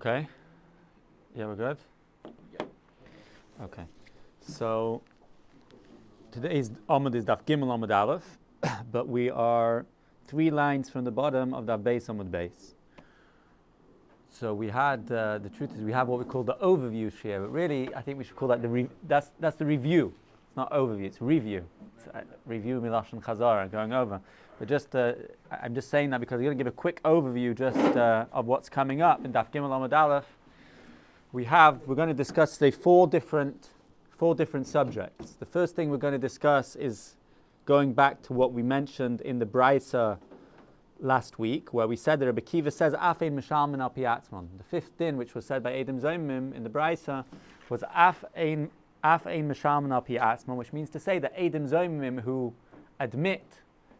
Okay. Yeah, we're good? Yeah. Okay. So today's Amud is Daf Gimel Amud Aleph, but we are 3 lines from the bottom of Daf Beis Amud Beis. So we had, the truth is we have what we call the overview share, but really I think we should call that that's the review. It's not overview, it's review. It's review Milashon Chazara, going over. But just, I'm just saying that because I'm going to give a quick overview just of what's coming up in Daf Gimel Amud Aleph. We're going to discuss today four different subjects. The first thing we're going to discuss is going back to what we mentioned in the Brisa last week, where we said that Rabbi Kiva says Afein Mishalman al Piatzman. The fifth din, which was said by Edom Zomim in the Brisa, was Afein Mishalman al Piatzman, which means to say that Edom Zomim who admit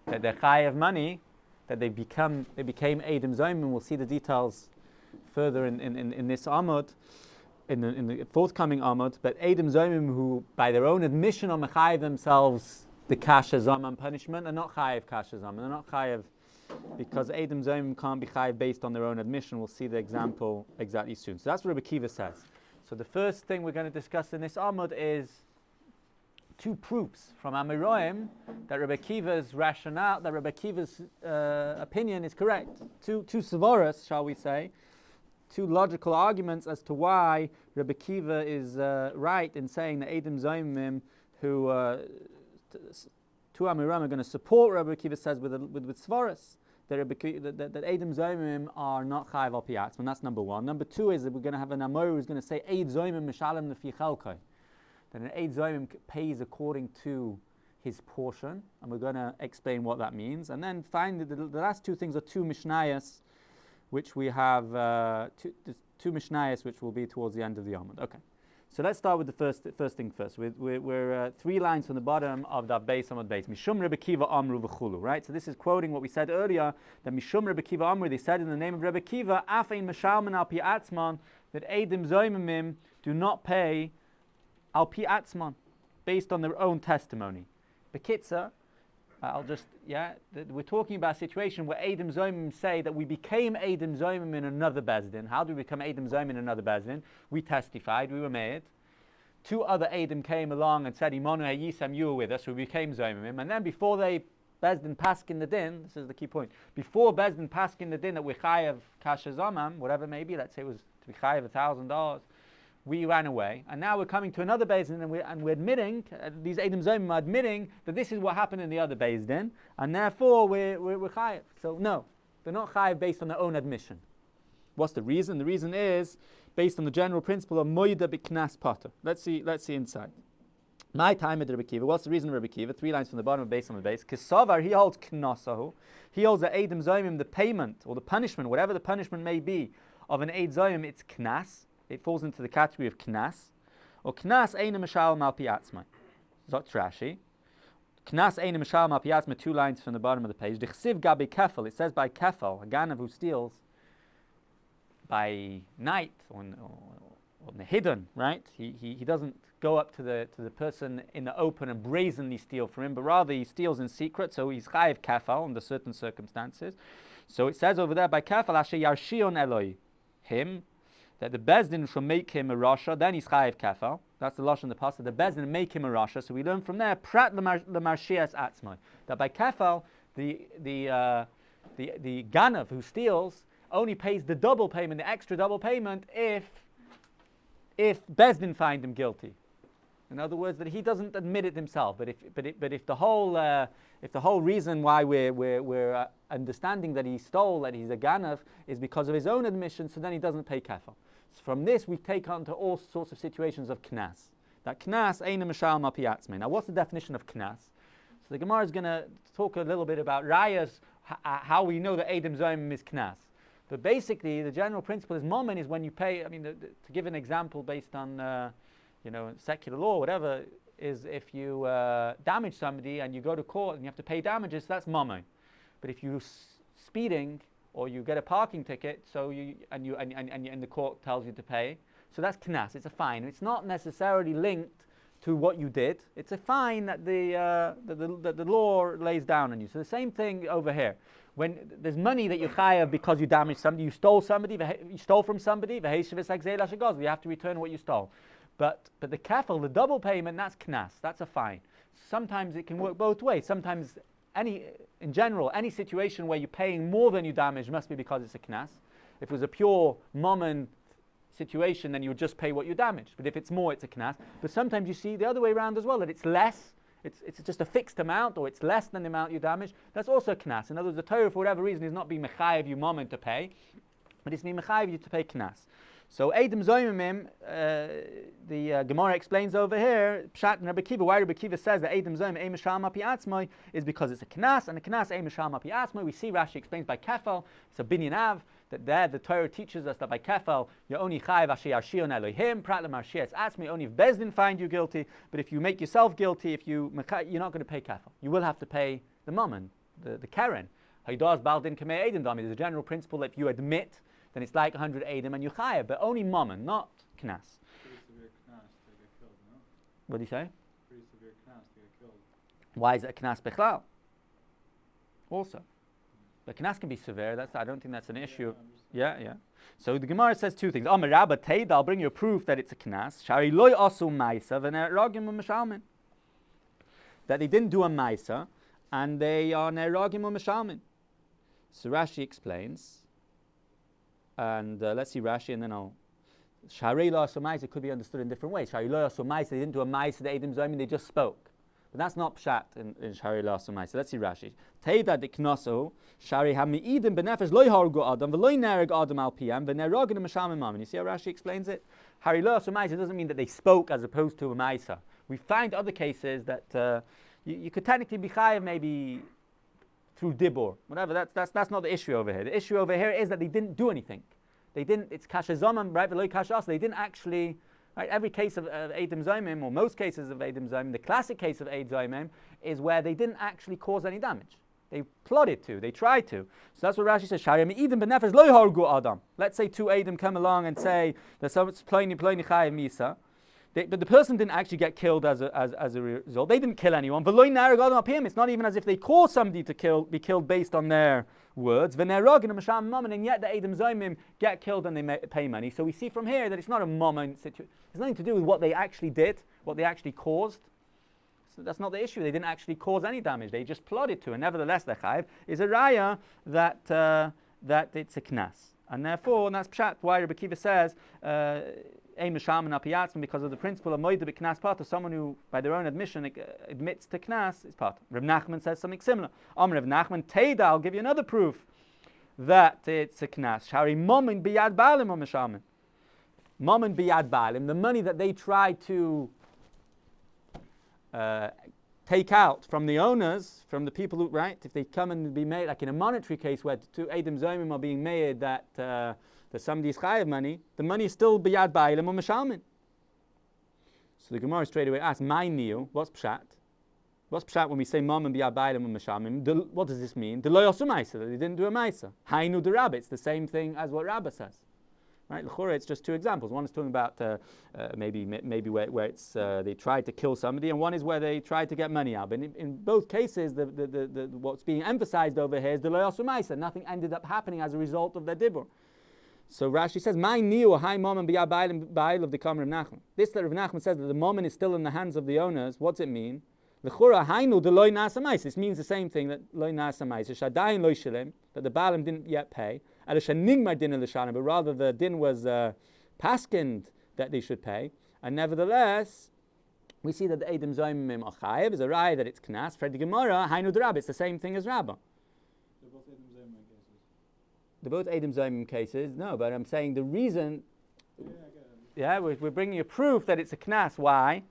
that they're chayav money, that they became Edom Zomim. We'll see the details further in this Amud, in the forthcoming Amud. But Edom Zomim who, by their own admission, are mechayev themselves the kasha zaman punishment, are not chayev kasha zaman. They're not chayev because Edom Zomim can't be chayev based on their own admission. We'll see the example exactly soon. So that's what Rabbi Kiva says. So the first thing we're going to discuss in this Amud is two proofs from Amiroim that Rabbi Kiva's rationale, that Rabbi Kiva's opinion is correct. Two sevoros, shall we say, two logical arguments as to why Rabbi Kiva is right in saying that Edom Zomim who two Amiroim are going to support Rabbi Kiva says with sevoros that Edom Zomim are not chayav al piatzman. That's number one. Number two is that we're going to have an Amor who's going to say Eid Zomim mishalem lefi chelkai. That an Eid Zomim pays according to his portion, and we're going to explain what that means. And then finally, the last two things are two Mishnayos, which we have, two Mishnayos, which will be towards the end of the Amud. Okay, so let's start with the first thing first. We're 3 lines from the bottom of that Beis Amud Beis. Mishum Rabbi Kiva Amru v'chulu, right? So this is quoting what we said earlier, that Mishum Rabbi Kiva Amru, they said in the name of Rabbi Kiva, Afein Mashalman al Pi Atzman, that Edom Zomimim do not pay al pi atzman, based on their own testimony. Bekitza, we're talking about a situation where Edom Zomim say that we became Edom Zomim in another Bezdin. How do we become Edom Zomim in another Bezdin? We testified, we were made. 2 other Edom came along and said, Imonu Yisam, you were with us, we became Zomim. And then before they Bezdin Paskin the din, this is the key point, before Bezdin Paskin the din that we chayav kasha zamam, whatever it may be, let's say it was to be chayav $1,000, we ran away, and now we're coming to another Beis Din, and we're admitting, these Edom Zomim are admitting that this is what happened in the other Beis Din, and therefore we're chayav. So no, they're not chayav based on their own admission. What's the reason? The reason is based on the general principle of moida b'knas potter. Let's see inside. My time at Rabbi Kiva. What's the reason of Rabbi Kiva? 3 lines from the bottom of Beis Amud Beis. Kesavar, he holds knasahu. He holds that Edom Zomim, the payment or the punishment, whatever the punishment may be of an Eid Zomim, it's knas. It falls into the category of knas. Or knas eina mishal mal piatzmai. Zot Rashi. Knas eina mishal mal piatzmai, 2 lines from the bottom of the page. Dechsiv gabi kefel. It says by kefel, a ganav who steals by night or hidden, right? He doesn't go up to the person in the open and brazenly steal from him, but rather he steals in secret. So he's chayiv kefel under certain circumstances. So it says over there by kefel asher yarshion eloi, him, that the Bezdin shall make him a Rasha, then he's chayiv kefel. That's the Lashon in the Pasuk. The Bezdin make him a Rasha. So we learn from there, prat l'marshias atzmai, that by kefel, the ganav who steals only pays the double payment, the extra double payment, if Bezdin find him guilty. In other words, that he doesn't admit it himself. But if the whole reason why we're understanding that he stole, that he's a ganav, is because of his own admission, so then he doesn't pay kefel. So from this we take on to all sorts of situations of knas. That knas eina mishal ma piatzmei. Now, what's the definition of knas? So the Gemara is going to talk a little bit about rayas, how we know that Edom Zomim is knas. But basically, the general principle is momen is when you pay. I mean, to give an example based on secular law, whatever, is if you damage somebody and you go to court and you have to pay damages, that's momen. But if you're speeding or you get a parking ticket, so and the court tells you to pay, so that's knas. It's a fine. It's not necessarily linked to what you did. It's a fine that the law lays down on you. So the same thing over here. when there's money that you chayav because you damaged somebody, you stole from somebody, you have to return what you stole. But the kefil, the double payment, that's knas, that's a fine. Sometimes it can work both ways. Sometimes in general, any situation where you're paying more than you damaged must be because it's a knas. If it was a pure mammon situation, then you would just pay what you damaged. But if it's more, it's a knas. But sometimes you see the other way around as well, that it's less, it's just a fixed amount, or it's less than the amount you damaged. That's also a knas. In other words, the Torah, for whatever reason, is not being mechayev you mammon to pay, but it's being mechayev you to pay knas. So Eidim Zoymimim, the Gemara explains over here, Pshat and Rabbi Kiva, why Rabbi Kiva says that Eidim Zoymim Ein Mishal Mapi Atzmai is because it's a knas, and the knas Ein Mishal Mapi Atzmai. We see Rashi explains by kefel, it's a binyan av, that there the Torah teaches us that by kefel, you're only chayiv asher yarshion Elohim, prat l'marshias atzmai, only if Bezdin find you guilty, but if you make yourself guilty, you're not going to pay kefel. You will have to pay the mammon, the keren. Haydas baldin kamei Eidim Dami. There's a general principle that if you admit, then it's like 100 Eidim and you chayav, but only mammon, not knas. Pretty severe knas to get killed, no? What do you say? Pretty severe knas to get killed. Why is it a knas bechlal? Also. The knas can be severe, I don't think that's an issue. Yeah. So the Gemara says two things. Amar Rabba Teida, I'll bring you a proof that it's a knas. Shari loy asu ma'isa v'neragim u'mishalmin. That they didn't do a ma'isa, and they are neragim u'mishalmin. So Rashi explains, and let's see Rashi, and then I'll. Shari lo asu ma'isa could be understood in different ways. Shari lo asu ma'isa, they didn't do a ma'isa, the Eidim Zoyim, they just spoke. But that's not pshat in Shari lo asu ma'isa. Let's see Rashi. Teida diknoso shari hami'idim benefesh loy hargu adam v'loy nereg adam al piyam v'neragin u'mishalmin mammon. You see how Rashi explains it? Shari lo asu ma'isa doesn't mean that they spoke as opposed to a ma'isa. We find other cases that you could technically be chayav maybe through dibur, whatever. That's not the issue over here. The issue over here is that they didn't do anything. They didn't. It's kasha zomam, right? V'loy kasha asa. They didn't actually. Right, every case of Eidim Zoymim, or most cases of Eidim Zoymim, the classic case of Eidim Zoymim is where they didn't actually cause any damage. They plotted to, they tried to. So that's what Rashi says. Shari Eidim benefesh loy hargu adam. Let's say two Eidim come along and say that someone's ploini chayav misa. But the person didn't actually get killed as a result. They didn't kill anyone. It's not even as if they caused somebody to be killed based on their words. And yet the Eidim Zoymim get killed and they pay money. So we see from here that it's not a moment situation. It's nothing to do with what they actually did, what they actually caused. So that's not the issue. They didn't actually cause any damage. They just plotted to. And nevertheless, the chayiv is a raya that it's a knas. And therefore, and that's pshat, why Rabbi Kiva says, because of the principle of moide b'knas part, someone who, by their own admission, admits to knas is part. Reb Nachman says something similar. Reb Nachman Teida, I'll give you another proof that it's a knas. Shari momin biyad ba'alim or mishamin. Momin biyad ba'alim, the money that they try to take out from the owners, from the people who, right? If they come and be made, like in a monetary case where two Eidim Zoymim are being made that somebody's chayav money, the money is still biyad ba'ilim or mishalmin. So the Gemara straight away asks, my niu, what's pshat? What's pshat when we say mom and biyad ba'ilim or mishalmin? What does this mean? The loy osu ma'isa, they didn't do a ma'isa. Hainu the Rabbi, it's the same thing as what Rabbi says. Right, l'chora, it's just two examples. One is talking about maybe where it's they tried to kill somebody, and one is where they tried to get money out. But in both cases, the what's being emphasized over here is the lo yasu ma'isa. Nothing ended up happening as a result of their dibur. So Rashi says, "My niu high mom and ba'il of the Kamar of Nachman." This that Rav Nachman says that the moment is still in the hands of the owners. What's it mean? L'chora hainu the loy nasa ma'isa. This means the same thing, that loy nasa ma'isa shadayin loy shilim, that the ba'alim didn't yet pay. But rather the din was paskined that they should pay, and nevertheless we see that the Eidim Zoymim are chayiv is a raya that it's knas. For the Gemara, hainu the Rabbi, it's the same thing as Rabba. They're both Eidim Zoymim cases. No, but I'm saying the reason. We're bringing a proof that it's a knas. Why?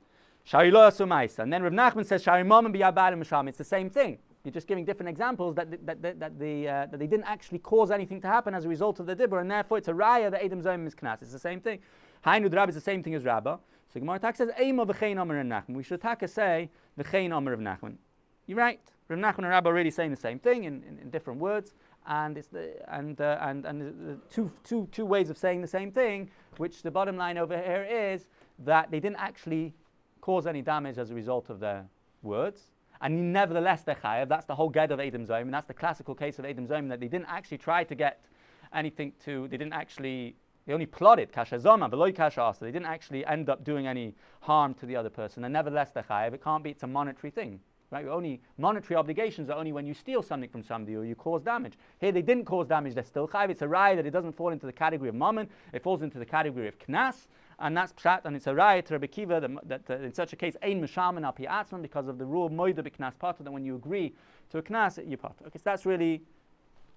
Shari lo yasu ma'isa, and then Rav Nachman says shari mom and biyabadim misham. It's the same thing. You're just giving different examples that they didn't actually cause anything to happen as a result of the dibur, and therefore it's a raya that Eidim Zoymim is knas. It's the same thing. Hainu Rabbi is the same thing as Rabba. So Gemara Tak says Eima v'chein Amar and Nachman. We should taka say v'chein Amar of Nachman. You're right. Rav Nachman and Rabba are really saying the same thing in different words, and it's the two ways of saying the same thing. Which the bottom line over here is that they didn't actually cause any damage as a result of their words. and nevertheless they're chayav. That's the whole get of Edom Zoyim, and that's the classical case of Edom Zoyim, that they didn't actually try to get anything to, they only plotted kasha zoma, below kasha asa. They didn't actually end up doing any harm to the other person, and nevertheless they're chayav. It can't be, it's a monetary thing. Right? Only monetary obligations are only when you steal something from somebody or you cause damage. Here they didn't cause damage, they're still chayav. It's a raya that it doesn't fall into the category of mammon, it falls into the category of knas, and that's pshat, and it's a raya to Rabbi Kiva that in such a case, ein mishaman al pi atzman, because of the rule moida b'knas pater, that when you agree to a knas, you pater. Okay, so that's really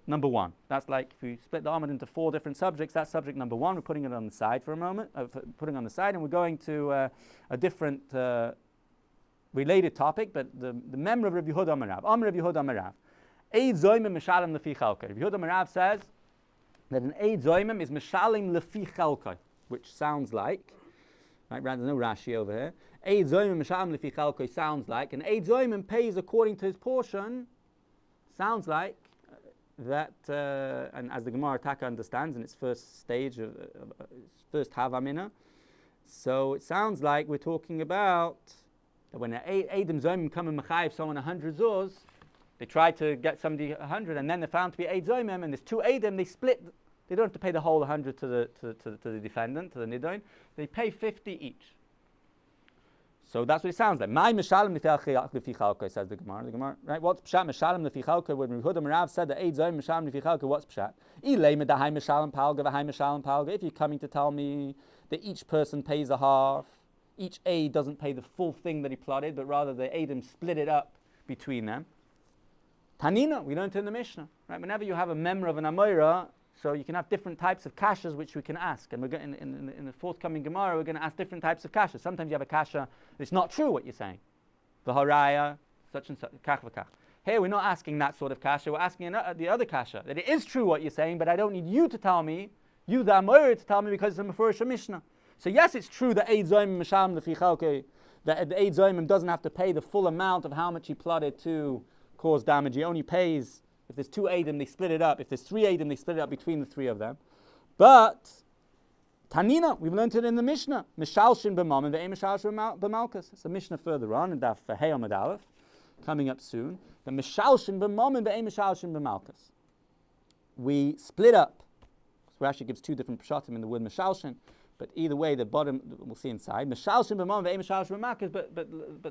number one. That's like if we split the Amud into 4 different subjects, that's subject number 1. We're putting it on the side for a moment, putting it on the side, and we're going to a different related topic, but the member of Rabbi Yehuda Amarav. Rabbi Yehuda Amarav. Eid Zoymim Mishalim Lefi Chalkai. Rabbi Yehuda Amarav says that an Eid Zoymim is Mishalim Lefi Chalkai, which sounds like, right, rather there's no Rashi over here. Eid Zoymim Mishalim Lefi Chalkai sounds like, and Eid Zoymim pays according to his portion, sounds like that, and as the Gemara Taka understands in its first stage of its first Havamina, so it sounds like we're talking about that when Edom Zoymim come and mechayiv someone 100 zuz, they try to get somebody 100, and then they're found to be Eid Zoymim, and there's 2 Edom, they split. They don't have to pay the whole 100 to the defendant, to the nidoin. They pay 50 each. So that's what it sounds like. My mishalim lefi chalkai, says the Gemara. The Gemara, right? What's pshat mishalim lefi chalkai? When Yehuda Merav said that Eid Zoymim mishalim lefi chalkai, what's pshat? Ilay medahai mishalim palga v'hai mishalim palga. If you're coming to tell me that each person pays a half, each aid doesn't pay the full thing that he plotted, but rather the Edom split it up between them. Tanina, we learned in the Mishnah, right? Whenever you have a member of an Amoira, so you can have different types of kashas which we can ask, and we're going in the forthcoming Gemara we're going to ask different types of kashas. Sometimes you have a kasha it's not true what you're saying, the haraya, such and such, kach v'kach. Here we're not asking that sort of kasha. We're asking the other kasha, that it is true what you're saying, but I don't need you to tell me, you the Amoira, to tell me, because it's a Mefurish Mishnah. So yes, it's true that Eid Zoymim Misham Lefi Chalkai, that the Eid Zoymim doesn't have to pay the full amount of how much he plotted to cause damage. He only pays, if there's 2 Eidim, they split it up. If there's 3 Eidim, they split it up between the 3 of them. But Tanina, we've learned it in the Mishnah. Mishalshin b'mam and ve'em mishalshin b'malchus. It's a Mishnah further on in Daf Hey Amud Aleph, coming up soon. The Mishalshin b'mam and ve'em mishalshin b'malchus. We split up. So Rashi gives 2 different pshatim in the word Mishalshin. But either way, the bottom we'll see inside. Mishalshin b'mam ve'em mishalshin b'malchus. But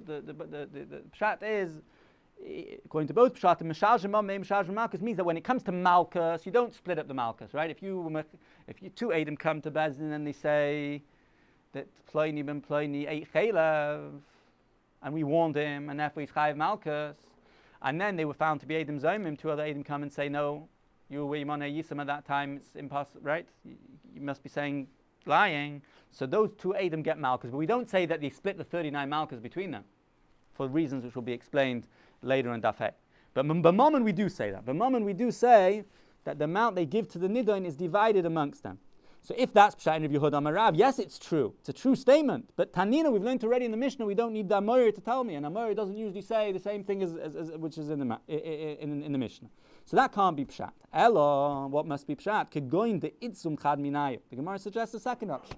the pshat is, according to both pshatim, mishalshin b'mam ve'em mishalshin b'malchus means that when it comes to malchus, you don't split up the malchus, right? If you 2 Eidim come to Bezdin and they say that Ploini ben Ploini ate chaylev, and we warned him, and therefore he's chayiv malchus, and then they were found to be Eidim Zoymim, 2 other Eidim come and say, no, you were Yimane Yisam at that time, it's impossible, right? You must be saying lying. So those 2 Eidim get malchus, but we don't say that they split the 39 malchus between them, for reasons which will be explained later in Daf Hey. But b'mammon we do say that. B'mammon we do say that the amount they give to the nidoin is divided amongst them. So if that's pshat in Rabbi Yehuda Amarav, yes, it's true. It's a true statement. But Tanina, we've learned already in the Mishnah, we don't need the Amoyer to tell me. And Amoyer doesn't usually say the same thing as which is in the Mishnah. So that can't be pshat. Elo, what must be pshat? Kegoin de itzum chad minayu. The Gemara suggests a second option.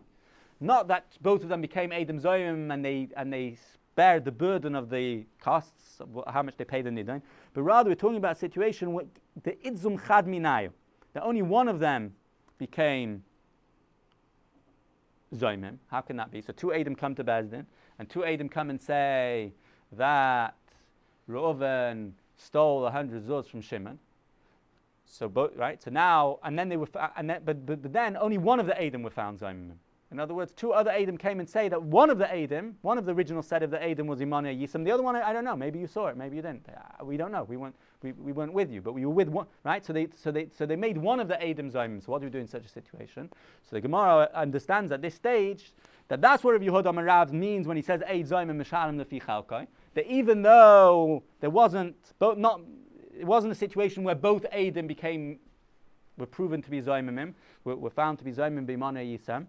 Not that both of them became Edom Zoyim and they spared the burden of the costs of how much they pay the nidain, but rather we're talking about a situation where the itzum chad minayu, that only one of them became Zoymim. How can that be? So 2 Edom come to Bezdin, and 2 Edom come and say that Reuven stole 100 zuz from Shimon. So both, right? So now, and then they were, but then only one of the Edom were found Zoymim. In other words, 2 other Edom came and say that one of the Edom, one of the original set of the Edom was Imane Yisam. The other one, I don't know. Maybe you saw it. Maybe you didn't. We don't know. We weren't with you, but we were with one, right? So they made one of the Edom Zoymim. So what do we do in such a situation? So the Gemara understands at this stage that that's what Rabbi Yehuda Amarav means when he says Eid Zoymim Mishalim Lefi Chalkai. That even though it wasn't a situation where both Edom were proven to be Zoymimim, were found to be Zoymim B'Imane Yisam.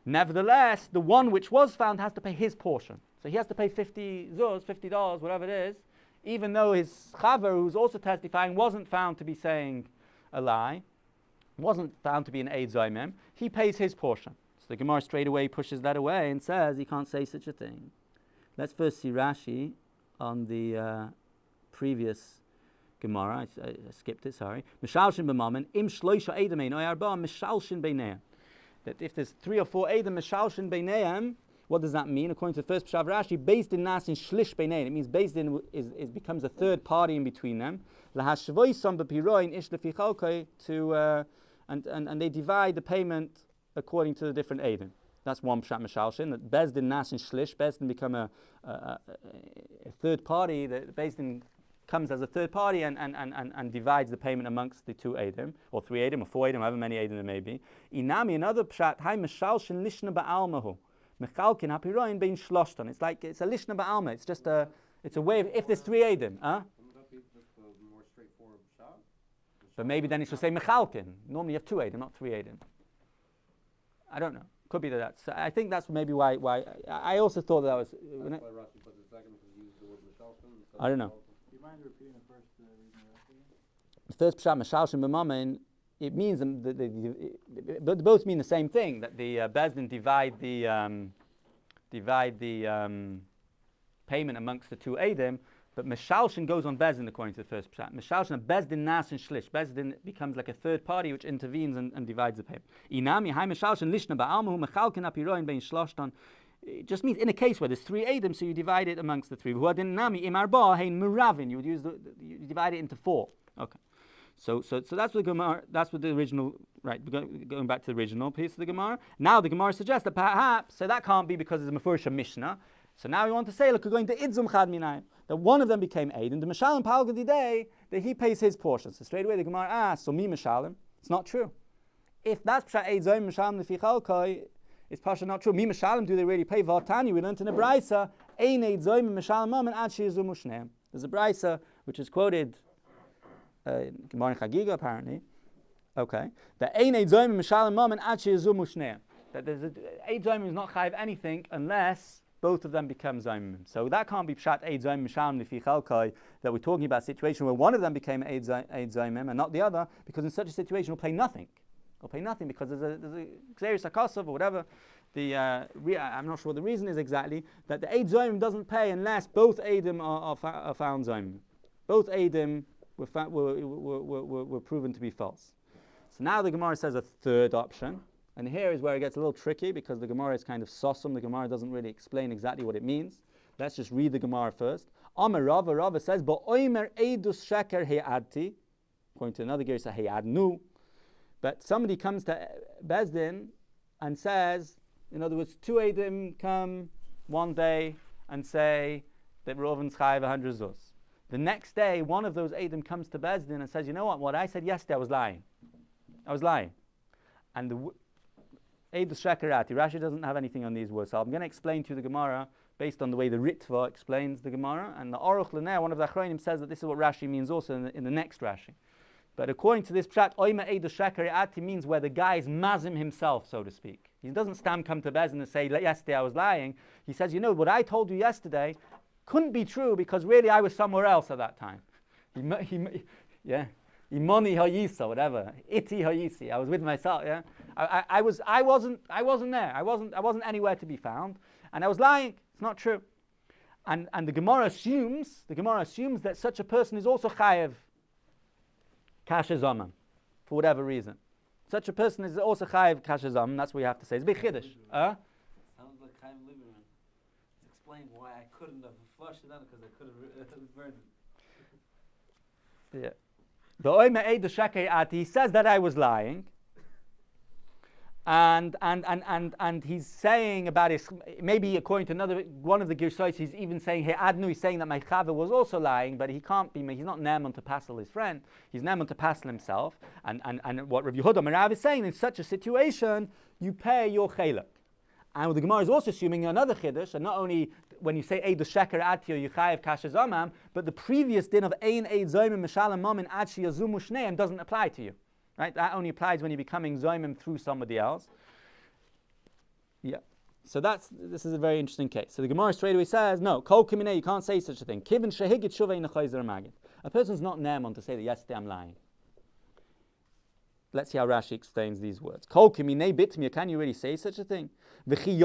Nevertheless, the one which was found has to pay his portion. So he has to pay 50 zuz, $50, whatever it is, even though his chaver, who's also testifying, wasn't found to be saying a lie, wasn't found to be an Eid Zoymim, he pays his portion. So the Gemara straight away pushes that away and says he can't say such a thing. Let's first see Rashi on the previous Gemara. I skipped it, sorry. Mishalshin b'mamen, im shloisha edem ein arba, mishalshin beinehem. That if there's 3 or 4 edem, mishalshin beinehem, what does that mean? According to the first Pshav Rashi, based in nas in shlish beinehem. It means based in is becomes a third party in between them. Lahashvoisam b'piroin ish lefi chalkei to and they divide the payment according to the different edem. That's one pshat mishalshin. That Bezdin nas in shlish, Bezdin become a third party. That Bezdin comes as a third party and divides the payment amongst the 2 edim, or 3 edim, or 4 edim, however many edim there may be. Inami, another pshat, hai mishalshin lishna ba'almahu, mechalkin hapiroin bein shloshton. It's like, it's a lishna ba'alma. It's just it's a way of, if there's 3 edim, huh? Wouldn't that be just a more straightforward shot? But maybe then it should say mechalkin. Normally you have 2 edim, not 3 edim. I don't know. Could be that's. I think that's maybe why. I also thought that was. That's why Rashi put the second because he used the word mishalshin. I don't know. Do you mind repeating the first reading the rest again? The first pshat mishalshin b'mamen, it means but both mean the same thing, that the Bezdin divide the payment amongst the 2 edim, but mishalshin goes on Bezdin according to the first pshat. Mishalshin, a Bezdin nas and shlish. Bezdin becomes like a third party which intervenes and divides the payment. Inami hai mishalshin lishna ba'almahu mechalkin apiroin bein shloshton. It just means in a case where there's 3 edim, so you divide it amongst the 3. You divide it into 4. Okay. So that's what the Gemara. That's what the original. Right. Going back to the original piece of the Gemara. Now the Gemara suggests that perhaps that can't be because it's a Mefurish Mishnah. So now we want to say, look, we're going to idzum chad minayim, that one of them became edim. The mishalim palgadi day that he pays his portion. So straight away the Gemara asks, so mi mishalim? It's not true. If that's pshat eidzom mishalim lefi chalkoi, it's pasha not true. Mi mishalim, do they really pay? Vatani, we learned in a braysa, ein eidzom mishalim mamen ad sheyizu mushneim. There's a braysa which is quoted Gemara in Chagiga apparently. Okay, that ein eidzom mishalim mamen ad sheyizu mushneim. That there's eidzom is not chayiv anything unless both of them become zaymim. So that can't be pshat eid zaymim mishalim lifi chalkai, that we're talking about a situation where one of them became eid zaymim and not the other, because in such a situation we'll pay nothing. We'll pay nothing because there's a xeris hakasov or whatever. I'm not sure what the reason is exactly, that the eid zaymim doesn't pay unless both eidim are found zaymim. Both eidim were proven to be false. So now the Gemara says a third option. And here is where it gets a little tricky because the Gemara is kind of sossum. The Gemara doesn't really explain exactly what it means. Let's just read the Gemara first. Amar Rava says, "Ba'oimer eidus sheker he'adti," according to another Gersa he'adnu. But somebody comes to Bezdin and says, in other words, 2 edim come one day and say that Reuven's chayiv 100 zuz. The next day, one of those edim comes to Bezdin and says, you know what I said yesterday, I was lying. And the Eidus Shakarati. Rashi doesn't have anything on these words, so I'm going to explain to you the Gemara based on the way the Ritva explains the Gemara. And the Aruch L'nei, one of the Achronim, says that this is what Rashi means also in the next Rashi. But according to this pshat, Oima Eidus Shakarati means where the guy is mazim himself, so to speak. He doesn't come to Bezdin and say, yesterday I was lying. He says, you know, what I told you yesterday couldn't be true because really I was somewhere else at that time. Imoni hayisa, whatever. Iti hayisi. I was with myself. Yeah, I wasn't there. I wasn't anywhere to be found, and I was lying. It's not true. And the Gemara assumes that such a person is also chayev kasher zaman, for whatever reason. Such a person is also chayev kasher zaman. That's what you have to say. It's a big chiddush. Sounds like Chaim Lieberman. It's explained why I couldn't have flushed it out because I could have burned it. Yeah. The Oime Eid Shakei, he says that I was lying, and he's saying about his, maybe according to one of the Girsais, he's even saying, hey Adnu, he's saying that my Chava was also lying, but he can't be, he's not Neman to Passel his friend, he's Neman to Passel himself, and what Rav Yehuda Merav is saying, in such a situation, you pay your Chelak. And the Gemara is also assuming another chiddush, and not only when you say Eid Sheker Atio you chayev kasher zamam, but the previous din of Ein Eid Zoymim Mishalim Mamin Ad Sheyazumu Shneim doesn't apply to you, right? That only applies when you're becoming Zoymim through somebody else. Yeah. So this is a very interesting case. So the Gemara straight away says, no, Kol Kimine, you can't say such a thing. Kivin Shehigit Shuvei Nechayzer Magid. A person's not Ne'eman to say that yesterday I'm lying. Let's see how Rashi explains these words. Kol Kimine Bitmir, can you really say such a thing? Is he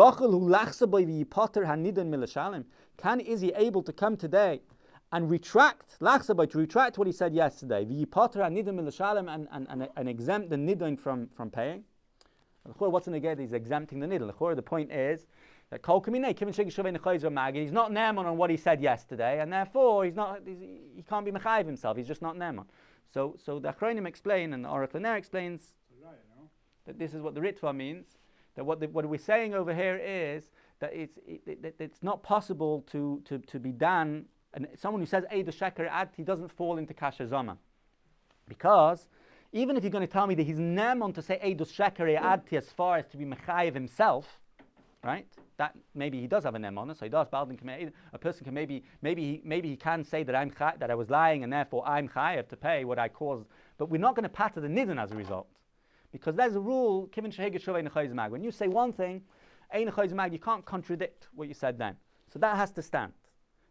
able to come today and retract, lachsabai, to retract what he said yesterday, v'yipoter ha'nidim l'shalem, and exempt the nidin from paying. What's in the gate? He's exempting the nidin. The point is that kol kaminei kivin shegi shavei nechayzer magid. He's not neman on what he said yesterday, and therefore he can't be mechayiv himself. He's just not neman. So the Achronim explain, and the Aruch LaNer explains that this is what the Ritva means. That what we're saying over here is that it's not possible to be done. And someone who says Eidos Sheker Ad, he doesn't fall into Kasha Zama, because even if you're going to tell me that he's nemon to say Eidos Sheker Ad as far as to be mechayiv himself, right? That maybe he does have a nemon, so he does. A person can maybe he can say that that I was lying and therefore I'm chayiv to pay what I caused. But we're not going to patter the nidin as a result, because there's a rule. When you say one thing, you can't contradict what you said then. So that has to stand.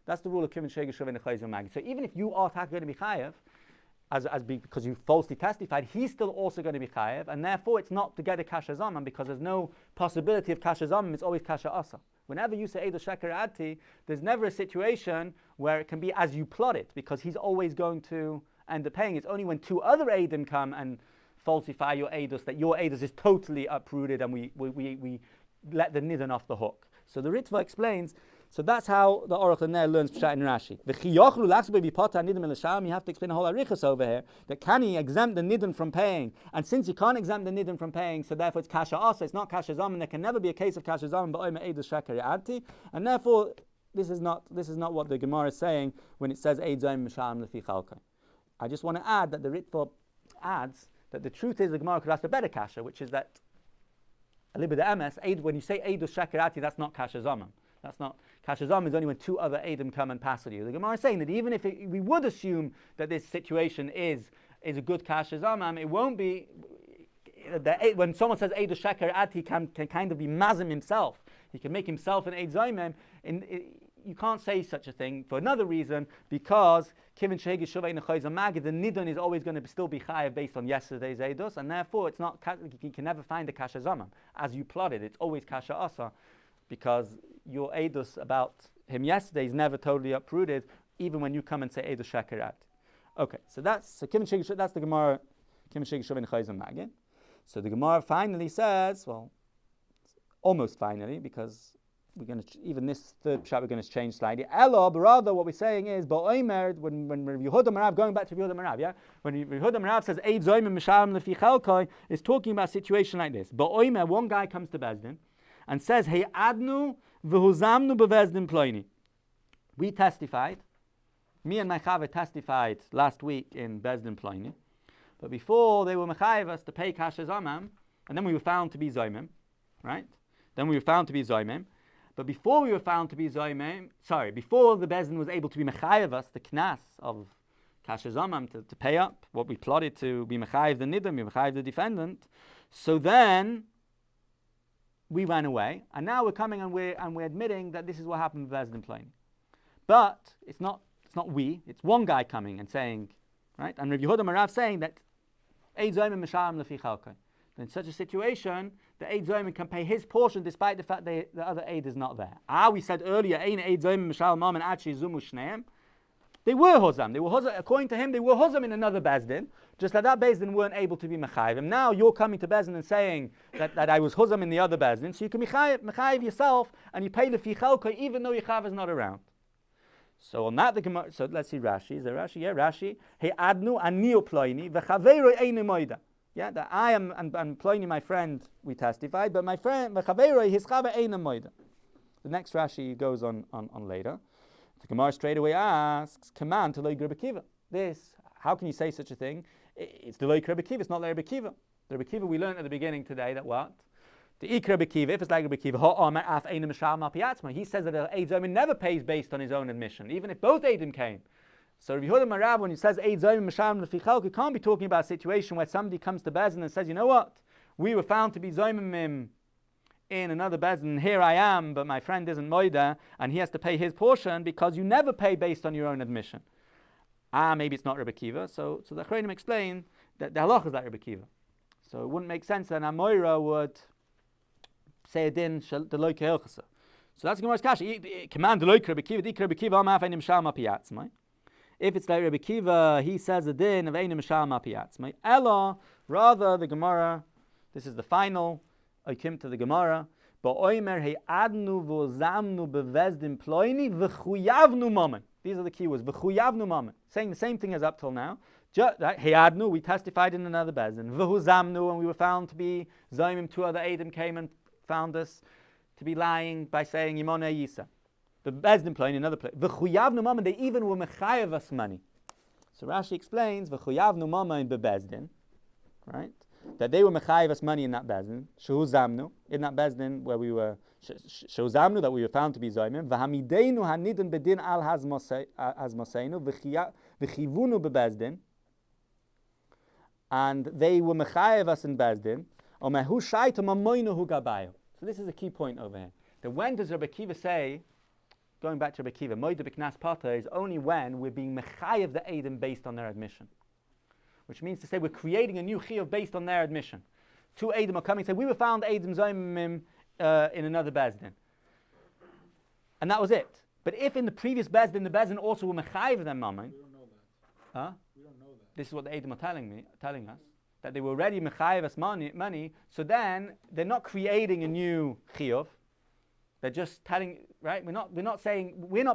That's the rule of Kivin Shega Shuv and Mag. So even if you are going to be chayev, because you falsely testified, he's still also going to be chayev, and therefore it's not to get a kasha zaman, because there's no possibility of kasha zaman. It's always kasha asa. Whenever you say Eidos Sheker Adti, there's never a situation where it can be as you plot it, because he's always going to end up paying. It's only when two other Eidim come and falsify your Eidos that your Eidos is totally uprooted, and we let the nidin off the hook. So the Ritva explains. So that's how the Aruch LaNer learns Pshat in Rashi. You have to explain a whole arichas over here. That can he exempt the nidin from paying? And since you can't exempt the nidin from paying, so therefore it's kasha asa. It's not kasha zaman. There can never be a case of kasha zaman. And therefore, this is not what the Gemara is saying when it says eid zayin mishalim lefi chalkai. I just want to add that the Ritva adds that the truth is the Gemara could ask a better kasha, which is that a little bit of MS. When you say Eidos Sheker Ati, that's not kasha zaman. That's not kasha zaman. Is only when two other Eidim come and pass at you. The Gemara is saying that even if we would assume that this situation is a good kasha zaman, it won't be. When someone says Eidos Sheker Ati, he can kind of be mazim himself. He can make himself an Eid Zaymem. You can't say such a thing for another reason, because Kivin Shegi Shuvay Nechayz Magid, the Nidon is always going to still be chayav based on yesterday's Eidos, and therefore it's not. You can never find a kasha zaman as you plotted. It's always kasha asa, because your Eidos about him yesterday is never totally uprooted, even when you come and say Eidos Sheker Ad. Okay, so that's the Gemara. Kivin Shegi Shuvay Nechayz Magid. So the Gemara finally says, well, almost finally, because we're going to, even this third pshat we're going to change slightly. Elo, but rather what we're saying is, ba'omer, when Yehuda Marav, going back to Yehuda Marav, yeah? When Yehuda Marav says, Eid zoyim mishalim lefi chalkai, is talking about a situation like this. Ba'omer, one guy comes to Bezdin and says, Hey adnu v'huzamnu bevezdin ploini. We testified, me and my chava testified last week in Bezdin ploini, but before they were mechayiv us to pay kasha zamam, and then we were found to be zoymim, right? Then we were found to be zoymim. But before we were found to be zoymim, before the Bezdin was able to be mechayiv us, the knas of kasha zamam, to pay up what we plotted to be mechayiv the nidam, be mechayiv the defendant, so then we ran away, and now we're coming and we're admitting that this is what happened with Bezdin plain. But it's not it's one guy coming and saying, right? And Rav Yehuda Marav saying that Eid zoymim mishalim lefi chalkai. In such a situation, the Eid Zoyim can pay his portion despite the fact that the other Eid is not there. We said earlier, Ein Eid Zoyim Mishal Mam and Achi Zumu Shneim. They were Hozam. According to him, they were Hozam in another Bezdin, just like that Bezdin weren't able to be Mechayiv. And now you're coming to Bezdin and saying that I was Hozam in the other Bezdin, so you can Mechayiv yourself and you pay the Fi Chalkai even though your Chav is not around. So on that, the Gemara, so let's see Rashi. Is there Rashi? Yeah, Rashi. He adnu ani ploini v'chaveiroi einu moida. Yeah, that I am and Pliny, my friend, we testified, but my friend, his chava eina moida. The next Rashi goes on later. The Gemara straight away asks, command to loy Rabbi Kiva. This, how can you say such a thing? It's the loy Rabbi Kiva, it's not like Rabbi Kiva. The Rabbi Kiva we learned at the beginning today that what? The ik Rabbi Kiva, if it's like Rabbi Kiva, he says that the Eid Zoyim never pays based on his own admission, even if both Eidim came. So Rabbi Yehuda Marav, when he says Eid Zoyim Mishalim Lefi Chalkai, can't be talking about a situation where somebody comes to Bezdin and says, you know what, we were found to be Zoymim in another Bezdin, here I am, but my friend isn't Moida, and he has to pay his portion because you never pay based on your own admission. Maybe it's not Rabbi Kiva. So the Achronim explain that the halach is like Rabbi Kiva. So it wouldn't make sense that an Amoira would say a din the loy kehelchasa. So that's Gemara's kasha. Command the loy Rabbi Kiva, Rabbi Kiva, If it's like Rabbi Kiva, he says a din of Eina Mishal Mapiatzmai. Ella, rather the Gemara, this is the final Oikim to the Gemara, Ba'oimer he adnu v'ozamnu bevezdin ploini v'chuyavnu mamen. These are the key words, v'chuyavnu mamen. Saying the same thing as up till now. He adnu, we testified in another bezdin. V'huzamnu, and we were found to be Zaimim, 2 other Adam came and found us to be lying by saying Yimona Yisa. The bezdin ploini, another place. V'chuyavnu mamen, they even were mechayev us money. So Rashi explains, v'chuyavnu mamen bebezdin, right? That they were mechayev us money in that bezdin, shehu zamnu, in that bezdin where we were shehu zamnu, that we were found to be zoymim, v'hamideinu hanidin bedin al hazmoseinu v'chivunu bebezdin, and they were mechayev us in bezdin, o mehu shaitu mamoinu hu gabayu. So this is a key point over here. That when does Rabbi Kiva say, going back to Rabbi Kiva, moida b'knas pata is only when we're being mechayev the Edom based on their admission. Which means to say we're creating a new chiyuv based on their admission. 2 Edom are coming and say, we were found Edom Zomim in another bezdin. And that was it. But if in the previous bezdin, the bezdin also were mechayev them mammon. We don't know that. Huh? We don't know that. This is what the Edom are telling us. That they were already mechayev us money. So then they're not creating a new chiyuv. They're just telling, right? We're not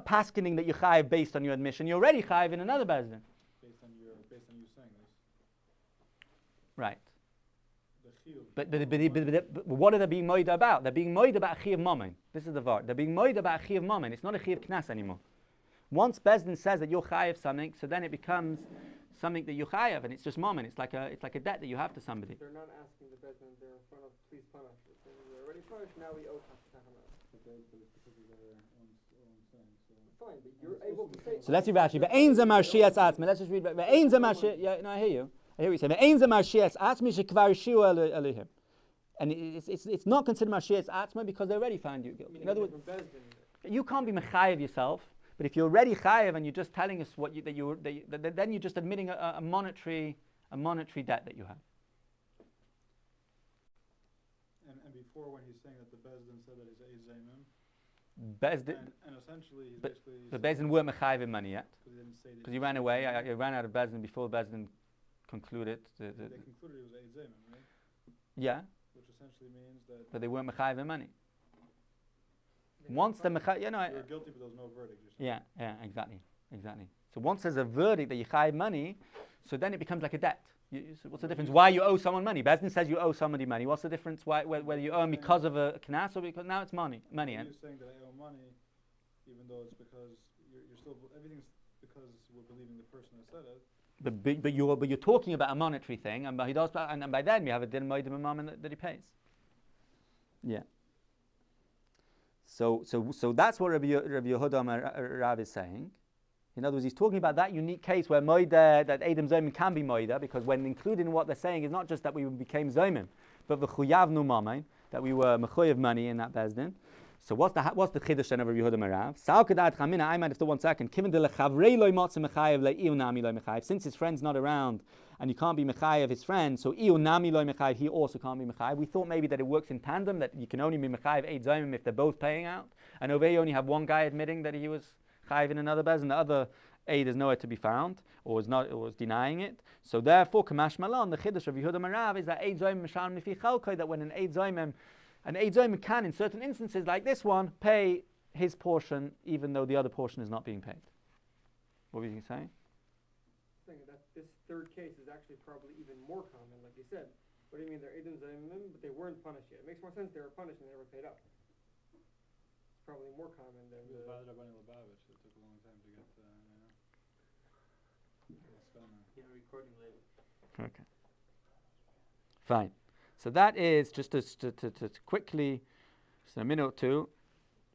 paskening that you're chayev based on your admission. You're already chayev in another bezdin. Based on you saying this. Right. The chiyuv. But what are they being moida about? They're being moida about a chiyuv mammon. This is the vart. They're being moida about a chiyuv mammon. It's not a chiyuv knas anymore. Once Bezdin says that you're chayev something, so then it becomes something that you're chayev, and it's just mammon. It's like a debt that you have to somebody. They're not asking the Bezdin, they're in front of please punish. They're saying we're already punished, now we owe Tachana. Fine, but you're able to say. So let's read Rashi. Ve'ein ze marshias atzmi. Let's just read. Ve'ein ze marshias. Yeah, no, I hear you. I hear what you say. Ve'ein ze marshias atzmi shekvar shiur elihim. And it's not considered marshias atzmi because they already found you guilty. In other words, you can't be mechayev yourself. But if you're already chayev and you're just telling us then you're just admitting a monetary debt that you have. And before, when he's saying that the Bezdin said that he's a Zaymim, and essentially he's basically... The Bezdin weren't mechayev in money yet. Because he ran away. I ran out of Bezdin before Bezdin concluded. They concluded he was a Zaymim, right? Yeah. Which essentially means that... But they weren't mechayev in money. Once the mechayev... You were guilty, but there was no verdict. Yeah, exactly. So once there's a verdict that you chayev money, so then it becomes like a debt. So what's the difference? Why you owe someone money? Bezdin says you owe somebody money. What's the difference? Whether you owe them because of a knas or because now it's money. You're saying that I owe money, even though it's because you're still everything's because we're believing the person that said it. But you're talking about a monetary thing, and by then we have a din moedim imam that he pays. Yeah. So that's what Rabbi Yehuda Rav is saying. In other words, he's talking about that unique case where moida, that Edom Zomim can be moida, because when included in what they're saying is not just that we became Zomim, but v'chuyavnu mamein, that we were mechuyev money in that bezdin. So what's the chiddush then of Rabbi Yehuda Marav? Sal kedat chamina. I might have to 1 second. Kiven de lechavrei loy motze mechayev leiu nami loy mechayev. Since his friend's not around and you can't be mechayev his friend, so iu nami loy mechayev, he also can't be mechayev. We thought maybe that it works in tandem, that you can only be mechayev 8 zomim if they're both paying out. And over here you only have one guy admitting that he was chayev in another bezdin, the other aid is nowhere to be found, or was denying it. So therefore, Kamash Malon, the Chiddush of Yehuda Marav is that Eid Zoyim Mishal Mifi Chalkoi, that when an Eid Zoyim can, in certain instances like this one, pay his portion, even though the other portion is not being paid. What were you saying? Saying that this third case is actually probably even more common, like you said. What do you mean they're Edom Zoyim, but they weren't punished yet? It makes more sense they were punished and they never paid up. It's probably more common than It took a long time to get recording later. Okay. Fine. So that is, just to quickly, just a minute or two,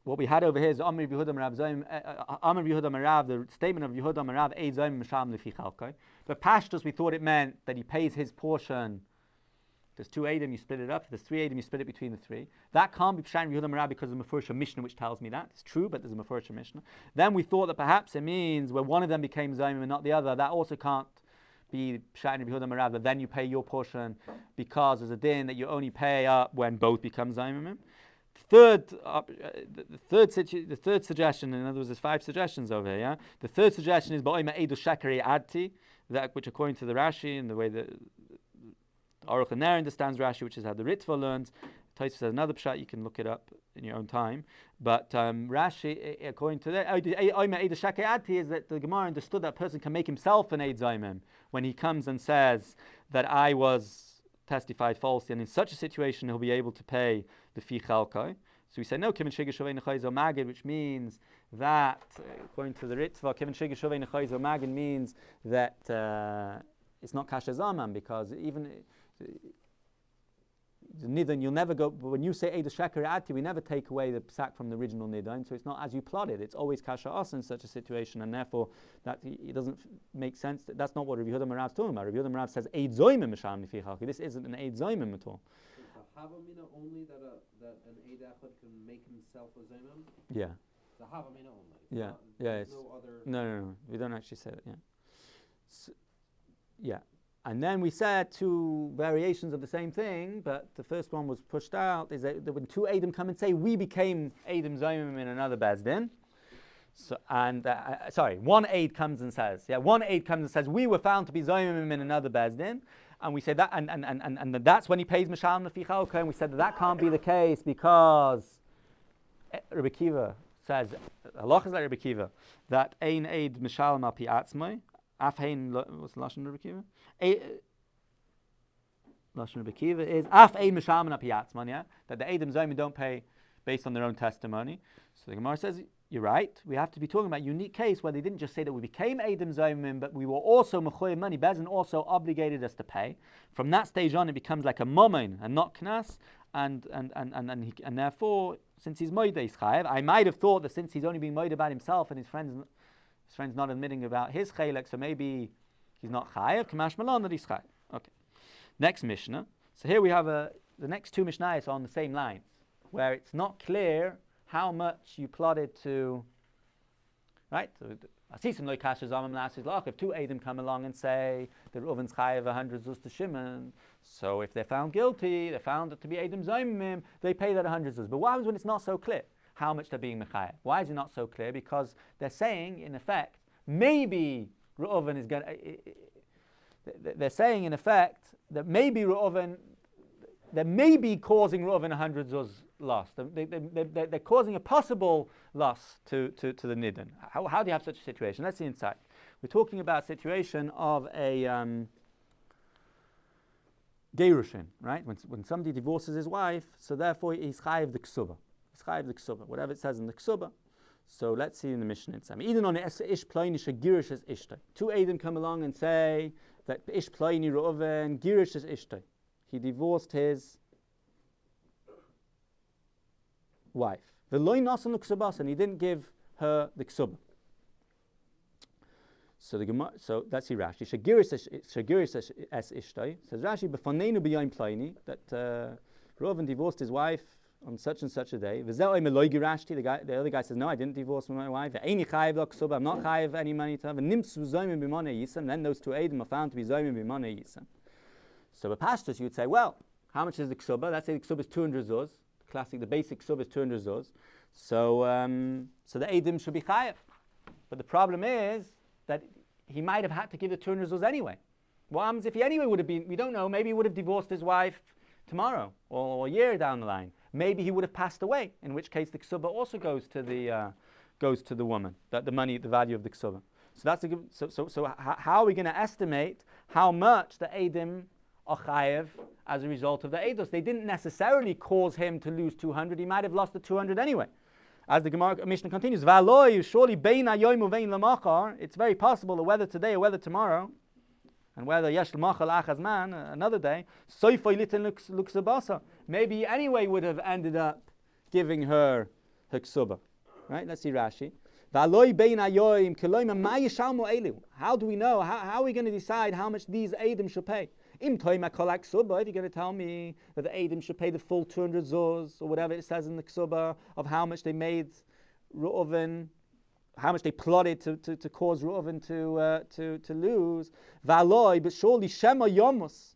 what we had over here is Amr Yehuda Marav, the statement of Yehuda Marav, Eid Zoyim Misham Lefi Chalkoi. But Pashtus, we thought it meant that he pays his portion. There's 2 Edom, you split it up. If there's 3 Edom, you split it between the 3. That can't be Pshat Yehuda Marav because of the Mefursha Mishnah, which tells me that. It's true, but there's a Mefursha Mishnah. Then we thought that perhaps it means where one of them became Zayim and not the other. That also can't be Pshat Yehuda Marav, that then you pay your portion because there's a din that you only pay up when both become Zayimim. The third suggestion, in other words, there's 5 suggestions over here. Yeah, the third suggestion is ba'oima edu shakari adti, that which according to the Rashi and the way that Aruch Ner understands Rashi, which is how the Ritva learns. Tosfos says another pshat. You can look it up in your own time. But Rashi, according to that, oima edu shakari adti is that the Gemara understood that a person can make himself an eid zaymim when he comes and says that I was testified falsely, and in such a situation he'll be able to pay the fi chalkai. So we say no, kivin shigah shovei nechayzo magid, which means that, according to the Ritva, kivin shigah shovei nechayzo magid means that it's not kasha zaman, because even the nidan, you'll never go, when you say Eidah Shakar Ati, we never take away the psak from the original nidan, so it's not as you plotted, it's always kasha us in such a situation, and therefore that it doesn't make sense. That's not what Rabbi Yehuda Marav's talking about. Rabbi Yehuda Marav says Eid Zoymim Misham Nifi Chalki. This isn't an Eid Zoymim at all. It's a Havamina only that an Eid Echad can make himself a Zoymim? Yeah. It's a Havamina only. Yeah. Not, Yeah. there's no other. No. We don't actually say that. Yeah. So, yeah. And then we said 2 variations of the same thing, but the first one was pushed out, is that when 2 Edom come and say, we became Edom Zayimim in another Bezdin. So, and, one Eid comes and says, we were found to be Zayimim in another Bezdin. And we said that, and that's when he pays Mishal Nafi Chalka, and we said that can't be the case because Rabbi Kiva says, Halach is like Rabbi Kiva, that Ein Eid Mishal Mapi Atzmai, what's the Lashon Rabbi Kiva? Lashon Rabbi Kiva is Af Ein Mishaman Apiyatzman, yeah? That the Edom Zayim don't pay based on their own testimony. So the Gemara says, you're right. We have to be talking about a unique case where they didn't just say that we became Edom Zayimim, but we were also Mechoyim money. Bezin also obligated us to pay. From that stage on, it becomes like a momen and not knas, and therefore, since he's moide, he's chayev. I might have thought that since he's only being moide about himself and his friends not admitting about his chaylik, so maybe he's not chayev. Kamash malon that he's chayev. Okay. Next Mishnah. So here we have the next 2 Mishnayos on the same lines, where it's not clear how much you plotted to. Right. So if 2 Edom come along and say that Reuven's chayev 100 zuz to Shimon, so if they're found guilty, they're found to be Edom Zayimim, they pay that 100 zuz. But what happens when it's not so clear how much they're being mechayev? Why is it not so clear? Because they're saying, in effect, maybe Reuven is going to. They're saying, in effect, that maybe Reuven, they may be causing Reuven 100 zuz loss. They're causing a possible loss to the Nidin. How do you have such a situation? Let's see inside. We're talking about a situation of a Gerushin, right? When somebody divorces his wife, so therefore he's chayiv the ksuba. He's chayiv the ksuba, whatever it says in the ksuba. So let's see in the Mishnah inside. Even on ish ploini shagirish is ishtay. 2 Edom come along and say that ish ploini Reuven girish is ishtay. He divorced his wife. The loy nasan l'ksubas, and he didn't give her the ksuba. So the Gemara, so that's Rashi. Shagirish es ishtay. Says Rashi b'fanenu b'yom ploini that Reuven divorced his wife on such and such a day. The other guy says, no, I didn't divorce my wife. I'm not chayiv any money to have. Then those 2 Edom are found to be zoymim b'monei yisam. So the pastors, you would say, well, how much is the ksuba? Let's say the ksuba is 200 zuz. The basic ksuba is 200 zuz. So the Edom should be chayiv. But the problem is that he might have had to give the 200 zuz anyway. What happens if he anyway would have been, we don't know, maybe he would have divorced his wife tomorrow or a year down the line. Maybe he would have passed away, in which case the ksuba also goes to the woman, the money, the value of the ksuba. So how are we going to estimate how much the Edom are chayev as a result of the Eidos? They didn't necessarily cause him to lose 200. He might have lost the 200 anyway. As the Gemara Mishnah continues, V'aloi surely bein hayoim uvein lamachar. It's very possible that whether today or whether tomorrow, and whether yesh l'machal achaz man, another day, soifoi litin luksabasa. Maybe he anyway would have ended up giving her ksuba. Right? Let's see Rashi. How do we know? How are we going to decide how much these Edom should pay? If you're going to tell me that the Edom should pay the full 200 zuz, or whatever it says in the ksuba, of how much they made Reuven, how much they plotted to cause Reuven to lose. But surely Shema Yomus,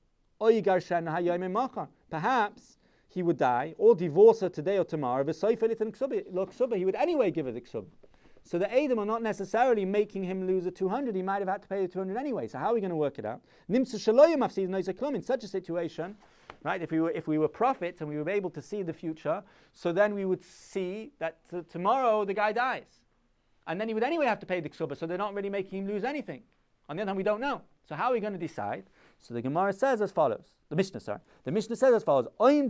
perhaps he would die, or divorce her today or tomorrow, he would anyway give her the ksub. So the Edom are not necessarily making him lose the 200. He might have had to pay the 200 anyway. So how are we going to work it out? In such a situation, right? If we were prophets and we were able to see the future, so then we would see that tomorrow the guy dies, and then he would anyway have to pay the ksuba. So they're not really making him lose anything. On the other hand, we don't know. So how are we going to decide? So the Gemara says as follows. The Mishnah says as follows. We'll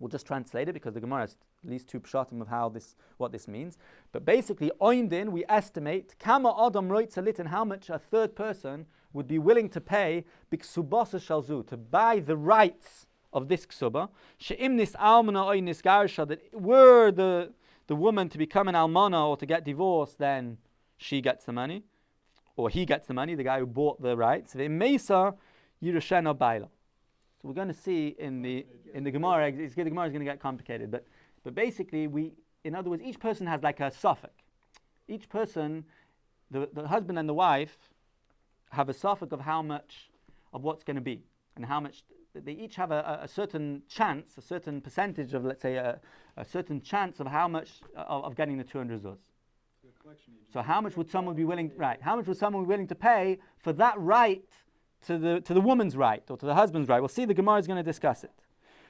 just translate it because the Gemara has at least two pshatim of what this means. But basically, oimdin, we estimate kama adam roitzalitin, how much a third person would be willing to pay biksubasa shalzu, to buy the rights of this ksuba. She'imnis almana oinis garsha, that were the woman to become an almana or to get divorced, then she gets the money, or he gets the money, the guy who bought the rights. Ve'imesa yirushena baila. So we're going to see in the Gemara, the Gemara is going to get complicated, but basically in other words, each person has like a suffix. Each person, the husband and the wife, have a suffix of how much of what's going to be, and how much they each have a certain chance, a certain percentage of, let's say, a certain chance of how much of getting the 200 zuz. So how much would someone be willing? Right? How much would someone be willing to pay for that right to the woman's right or to the husband's right? We'll see. The Gemara is going to discuss it.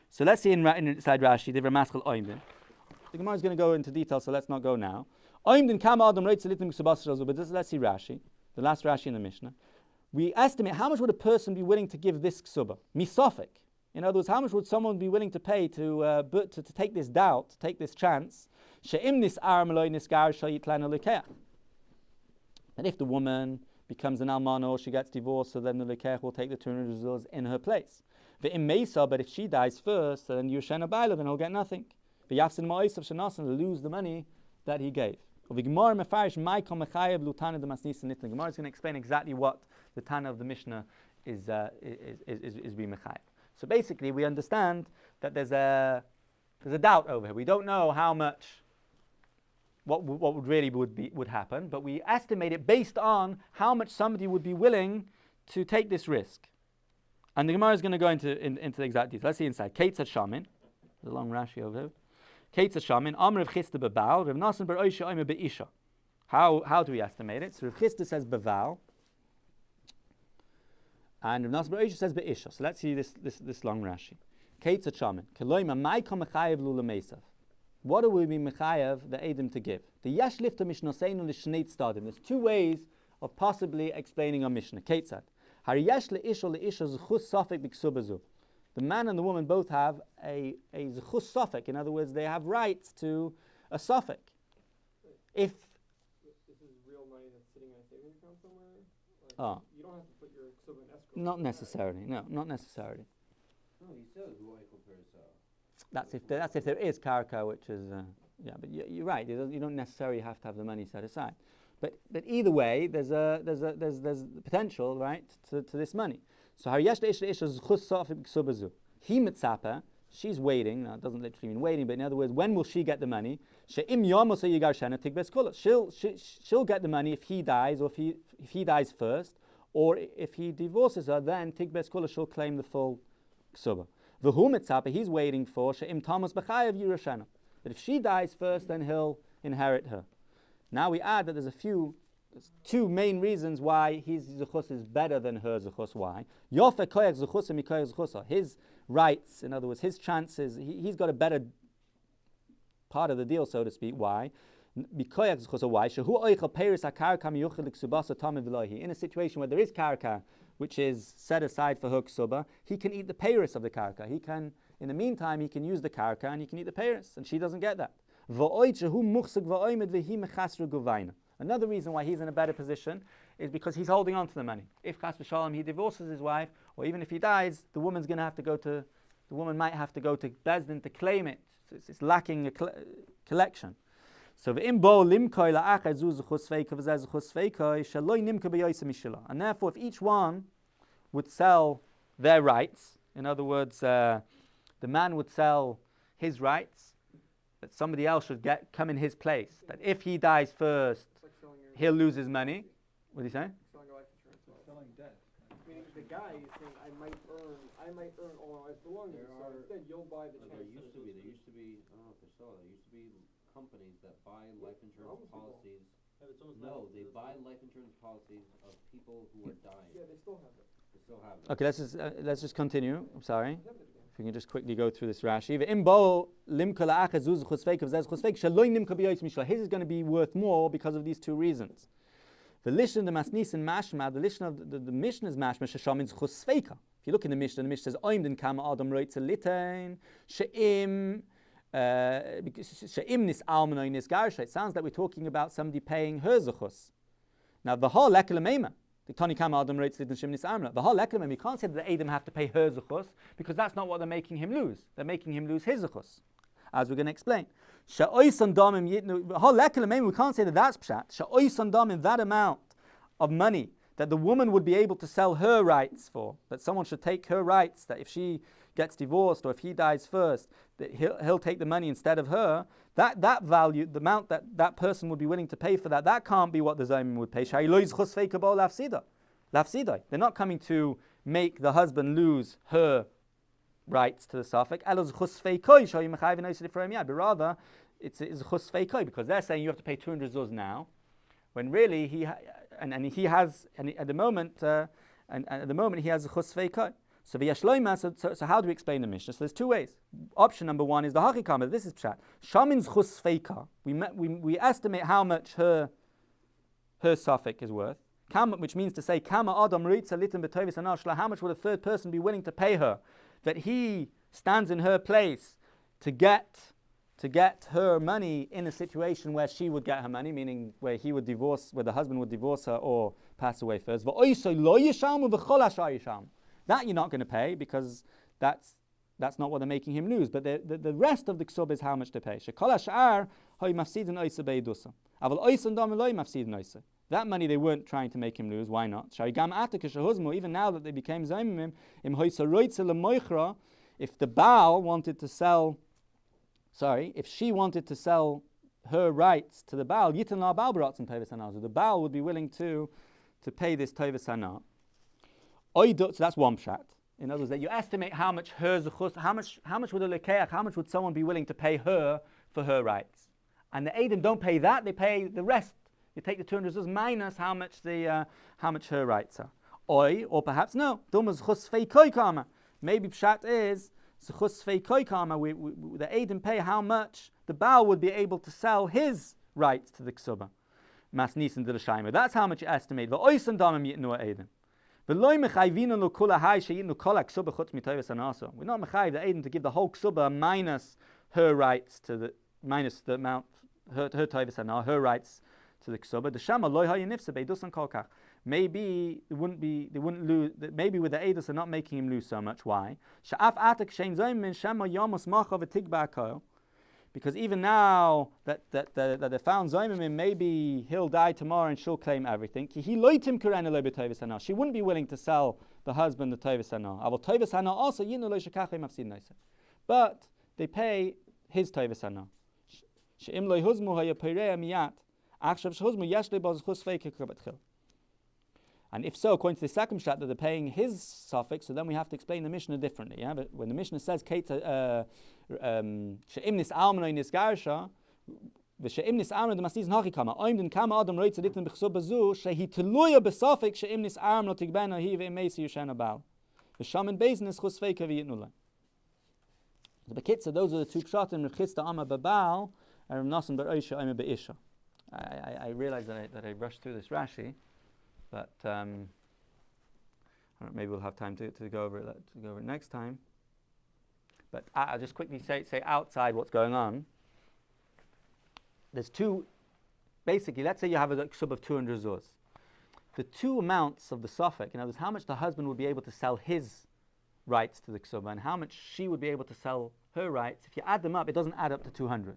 So let's see inside Rashi. The Gemara is going to go into detail, so let's not go now. But let's see Rashi, the last Rashi in the Mishnah. We estimate how much would a person be willing to give this ksuba, misofik. In other words, how much would someone be willing to pay to take this doubt, to take this chance? And if the woman becomes an almana or she gets divorced, so then the lekech will take the 200 zuz in her place. But if she dies first, then Yushena Baila, then he'll get nothing. The lose the money that he gave. The Gemara is going to explain exactly what the Tana of the Mishnah is being mechayev. So basically, we understand that there's a doubt over here. We don't know how much, what would happen, but we estimate it based on how much somebody would be willing to take this risk. And the Gemara is going to go into the exact details. Let's see inside. Ketzat Shamin, the long Rashi over here. Ketzat Shamin, Amr Rav Chisda Beval, Rav Nasan Bar Oisha Omer Be'isha. How do we estimate it? So Rav Chisda says Beval, and Rav Nasan Bar Oisha says Be'isha. So let's see this long Rashi. Ketzat Shamin, Keloima Maika Mechayev Lula Mesav. What do we be mechayev the Edom to give? The Yesh Lifta Mishnoseinu L'Shneit Stadim. There's two ways of possibly explaining our Mishnah. Ketzat. Har Yesh Le'isha Le'isha Zechus Safek B'Ksubazu. The man and the woman both have a zechus suffix. In other words, they have rights to a suffix. If this is real money that's sitting in a savings account somewhere, you don't have to put your ksuba in escrow. Not necessarily. No, not necessarily. No, he says That's if there is karka, which is But you're right. You don't necessarily have to have the money set aside. But either way, there's potential, right, to this money. So Hariyesh Le'isha Isha Zchus Safik Ksubazu. He mitzapa, she's waiting. Now it doesn't literally mean waiting, but in other words, when will she get the money? She'im Yomosa Yigar Shena Tigbes Kula. She'll get the money if he dies, or if he dies first, or if he divorces her, then Tigbes Kula, she'll claim the full Ksuba. V'hu mitzapa, he's waiting for She'im Tamas B'chayav Yirushena. But if she dies first, then he'll inherit her. Now we add that there's two main reasons why his zechus is better than her zechus. Why? Yofe koyach zechusa mikoyach zechusa. His rights, in other words, his chances, he's got a better part of the deal, so to speak. Why? Mikoyach zechusa. Why? Shehu oichel peiris hakarka miyuchel ksubasa tamev v'lohi. In a situation where there is karka, which is set aside for her ksuba, he can eat the peiris of the karka. He can, in the meantime, he can use the karka and he can eat the peiris, and she doesn't get that. Another reason why he's in a better position is because he's holding on to the money. If Chas v'Shalom he divorces his wife, or even if he dies, the woman might have to go to Bezdin to claim it. So it's lacking a collection. So and therefore, if each one would sell their rights, in other words, the man would sell his rights, that somebody else should come in his place. That if he dies first, he'll lose his money. What do you say? Selling a life insurance guy is saying, I might earn all my wife's belongings, so instead you'll buy the There chance. used to be, I don't know if they saw, there used to be companies that buy life insurance policies. No, they buy life insurance policies of people who are dying. Yeah, they still have it. They still have it. Okay, let's just continue. I'm sorry. If we can just quickly go through this Rashi. His is going to be worth more because of these two reasons. The Lishon, the Masnis and Mashma, the Lishon of the Mishnah is Mashma, Shasham means Chusveika. If you look in the Mishnah says, Oim den kama Adam roitze litain, she'im nis almano nis garsha. It sounds like we're talking about somebody paying her zuchus. Now, the whole lekelamema, the Tani kama Adam roitze litain, she'im nis almano. The whole lekelamema, you can't say that the Adam have to pay her zuchus, because that's not what they're making him lose. They're making him lose his zuchus, as we're going to explain. We can't say that that's pshat. That amount of money that the woman would be able to sell her rights for, that someone should take her rights, that if she gets divorced or if he dies first, that he'll take the money instead of her, that value, the amount that person would be willing to pay for that can't be what the Zayim would pay. They're not coming to make the husband lose her rights to the suffix, but rather it's chusfeikoi, because they're saying you have to pay 200 zuz now, when really he has a chusfeikoi. So how do we explain the Mishnah? So there's two ways. Option number one is the hachikama. This is pshat. Shamin's chusfeika. We estimate how much her suffix is worth. Which means to say kama adam ritza litin b'tovis anashla. How much would a third person be willing to pay her, that he stands in her place to get her money in a situation where she would get her money, meaning where the husband would divorce her or pass away first. That you're not going to pay, because that's not what they're making him lose. But the rest of the ksub is how much to pay. That money they weren't trying to make him lose. Why not? Even now that they became Zaymim, if the Baal wanted to sell, if she wanted to sell her rights to the Baal, the Baal would be willing to pay this Tevis Hana. So that's one pshat. In other words, that you estimate how much her zuchus, how much would a lekeach, how much would someone be willing to pay her for her rights? And the Edom don't pay that; they pay the rest. You take the 200 zuz minus how much her rights are. Or perhaps no. Maybe pshat is the Edom pay how much the Baal would be able to sell his rights to the ksuba. Masnisin de l'shayma. That's how much you estimate. We're not mechayiv the Edom to give the whole ksuba minus her rights minus the amount her toivus and her rights to the ksuba. The shama loy hayanifsa beidusan kolkach. Maybe they wouldn't lose. Maybe with the edus are not making him lose so much. Why? Because even now that they found Zayimim, maybe he'll die tomorrow and she'll claim everything. She wouldn't be willing to sell the husband the Tevis Hana. Also, but they pay his Tevis Hana. And if so, according to the second shot, that they're paying his suffix, so then we have to explain the Mishnah differently. Yeah? But when the Mishnah says she'imnis almano in garsha, the she'imnis almano the masniz nachikama, oim den kama adam roitz editin b'chsub bazu, shehi teluya b'suffix she'imnis almano tigbena hi ve'imesi yushena bal. The shaman bezin is chusfeika v'yitnula. The bekitza, those are the two pshatim, rechista ama babal, and nasan b'oisha ama b'isha. I realize that I rushed through this Rashi. But I don't know, maybe we'll have time to go over it next time. But I'll just quickly say outside what's going on. There's two, basically, let's say you have a ksub of 200 zuz. The two amounts of the suffix, in other words, how much the husband would be able to sell his rights to the ksub and how much she would be able to sell her rights, if you add them up, it doesn't add up to 200.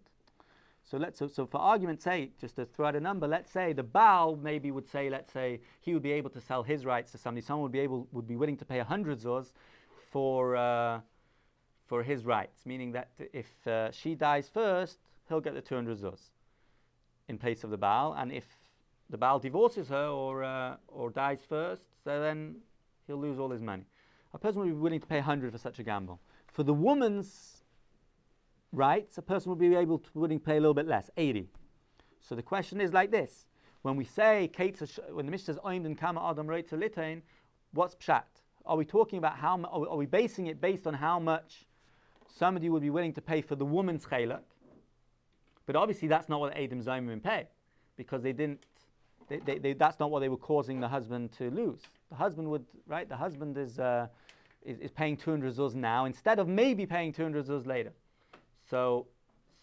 So for argument's sake, just to throw out a number, let's say the Baal maybe would say, let's say he would be able to sell his rights to somebody. Someone would be willing to pay 100 zuz for his rights, meaning that if she dies first, he'll get the 200 zuz in place of the Baal, and if the Baal divorces her or dies first, so then he'll lose all his money. A person would be willing to pay 100 for such a gamble. For the woman's rights, a person would be willing to pay a little bit less, 80. So the question is like this: when we say when the Mishnah says Oimden Kama Adam Reitz Litain, what's pshat? Are we talking about are we basing it based on how much somebody would be willing to pay for the woman's chelak? But obviously that's not what Edom Zayimim pay, because they didn't. That's not what they were causing the husband to lose. The husband would, right? The husband is paying 200 zuz now instead of maybe paying 200 zuz later. So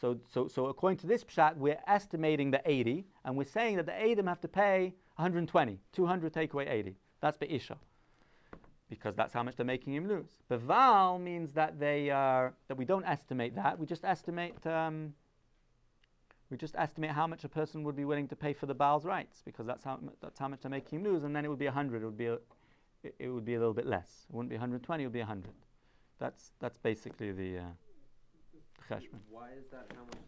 according to this pshat, we're estimating the 80, and we're saying that the Edom have to pay 120, 200 take away 80. That's be'isha, because that's how much they're making him lose. Beval means that that we don't estimate that. We just estimate how much a person would be willing to pay for the Baal's rights, because that's how much they're making him lose, and then it would be 100. It would be a little bit less. It wouldn't be 120. It would be 100. That's basically the cheshbon. Why is that how much